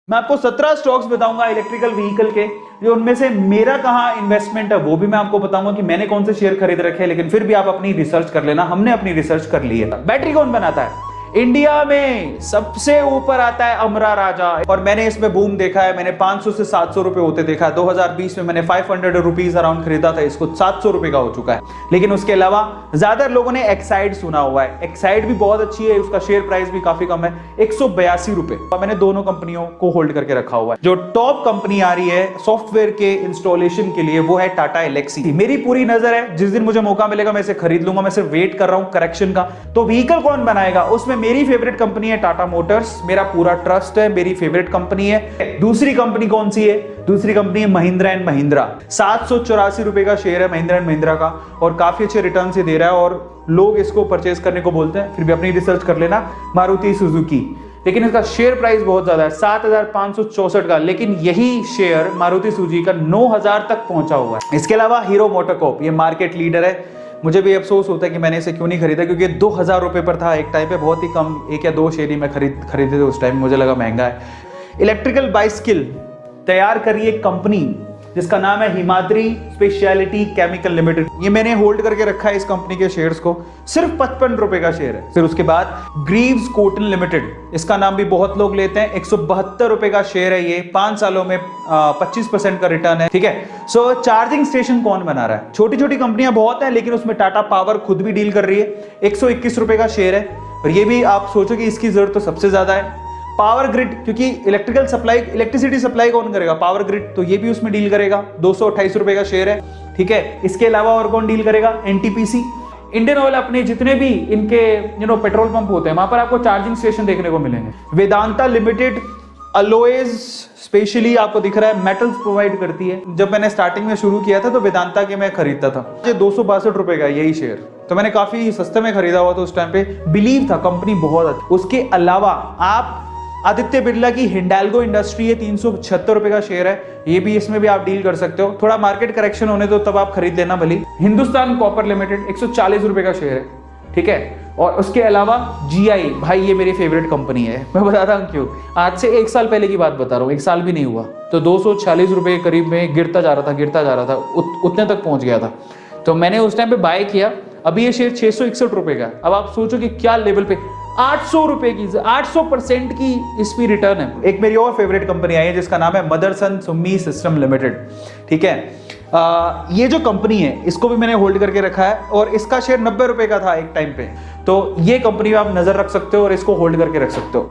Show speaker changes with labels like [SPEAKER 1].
[SPEAKER 1] मैं आपको 17 स्टॉक्स बताऊंगा इलेक्ट्रिकल व्हीकल के, जो उनमें से मेरा कहां इन्वेस्टमेंट है वो भी मैं आपको बताऊंगा कि मैंने कौन से शेयर खरीद रखे हैं। लेकिन फिर भी आप अपनी रिसर्च कर लेना, हमने अपनी रिसर्च कर ली है। बैटरी कौन बनाता है? इंडिया में सबसे ऊपर आता है अमरा राजा, और मैंने इसमें बूम देखा है। मैंने 500 से 700 रुपए होते देखा है। 2020 में मैंने 500 रुपीज अराउंड खरीदा था, इसको 700 रुपए का हो चुका है। लेकिन उसके अलावा ज्यादा लोगों ने एक्साइड सुना हुआ है। एक्साइड भी बहुत अच्छी है, उसका शेयर प्राइस भी काफी कम है, 182 रुपए। मैंने दोनों कंपनियों को होल्ड करके रखा हुआ है। जो टॉप कंपनी आ रही है सॉफ्टवेयर के इंस्टॉलेशन के लिए वो है टाटा एलेक्सी। मेरी पूरी नजर है, जिस दिन मुझे मौका मिलेगा मैं इसे खरीद लूंगा। मैं सिर्फ वेट कर रहा हूं करेक्शन का। तो व्हीकल कौन बनाएगा, उसमें मेरी फेवरेट कंपनी है टाटा मोटर्स। मेरा पूरा ट्रस्ट है, मेरी फेवरेट कंपनी है। दूसरी कंपनी कौन सी है? दूसरी कंपनी है महिंद्रा एंड महिंद्रा। 784 रुपए का शेयर है महिंद्रा एंड महिंद्रा का, और काफी अच्छे रिटर्न से दे रहा है, और लोग इसको परचेज करने को बोलते हैं। फिर भी अपनी रिसर्च कर लेना। मारुति सुजुकी, लेकिन इसका शेयर प्राइस बहुत ज्यादा है, 7564 का। लेकिन यही शेयर मारुति सुजुकी का 9000 तक पहुंचा हुआ है। इसके अलावा हीरो मोटोकॉर्प, ये मार्केट लीडर है। मुझे भी अफसोस होता है कि मैंने इसे क्यों नहीं खरीदा, क्योंकि 2000 रुपए पर था एक टाइम पे। बहुत ही कम, 1 या 2 शेयर ही मैं खरीदे थे उस टाइम। मुझे लगा महंगा है। इलेक्ट्रिकल बाइसिकल तैयार करी एक कंपनी जिसका नाम है हिमाद्री स्पेशलिटी केमिकल लिमिटेड। ये मैंने होल्ड करके रखा है इस कंपनी के शेयर्स को, सिर्फ 55 रुपए का शेयर है। फिर उसके बाद ग्रीव्स कॉटन लिमिटेड, इसका नाम भी बहुत लोग लेते हैं। 172 रुपए का शेयर है ये, 5 सालों में 25% का रिटर्न है। ठीक है। सो चार्जिंग स्टेशन कौन बना रहा है? छोटी छोटी कंपनियां बहुत है, लेकिन उसमें टाटा पावर खुद भी डील कर रही है। 121 रुपए का शेयर है, और ये भी आप सोचो कि इसकी जरूरत तो सबसे ज्यादा है। पावर ग्रिड, क्योंकि इलेक्ट्रिसिटी सप्लाई कौन करेगा? पावर ग्रिड, तो ये भी उसमें डील करेगा। 228 रुपए का शेयर है। ठीक है। इसके अलावा और कौन डील करेगा? NTPC, Indian oil. अपने जितने भी इनके पेट्रोल पंप होते हैं वहां पर आपको चार्जिंग स्टेशन देखने को मिलेंगे। वेदांता लिमिटेड अलॉयज स्पेशली आपको दिख रहा है मेटल्स प्रोवाइड करती है। जब मैंने स्टार्टिंग में शुरू किया था तो वेदांता के मैं खरीदता था। ये 262 रुपए का यही शेयर, तो मैंने काफी सस्ते में खरीदा हुआ था उस टाइम पे। बिलीव था कंपनी बहुत अच्छी। उसके अलावा आप आदित्य बिरला की हिंडाल्गो इंडस्ट्री है, 376 रुपए का शेयर है। ये भी, इसमें भी आप डील कर सकते हो। थोड़ा मार्केट करेक्शन होने दो तब आप खरीद लेना भली। हिंदुस्तान कॉपर लिमिटेड 140 रुपए का शेयर है। ठीक है। और उसके अलावा जीआई, भाई ये मेरी फेवरेट कंपनी है। मैं बताता हूँ क्यों। आज से 1 साल पहले की बात बता रहा हूँ, 1 साल भी नहीं हुआ, तो 240 रुपए के करीब में गिरता जा रहा था, उतने तक पहुंच गया था। तो मैंने उस टाइम पे बाय किया। अभी ये शेयर 661 रुपए का। अब आप सोचो कि क्या लेवल पे 800 रुपए की, 800% की इस पे रिटर्न है। एक मेरी और फेवरेट कंपनी आई है जिसका नाम है मदरसन सुमी सिस्टम लिमिटेड। ठीक है। ये जो कंपनी है इसको भी मैंने होल्ड करके रखा है, और इसका शेयर 90 रुपए का था एक टाइम पे। तो ये कंपनी में आप नजर रख सकते हो और इसको होल्ड करके रख सकते हो।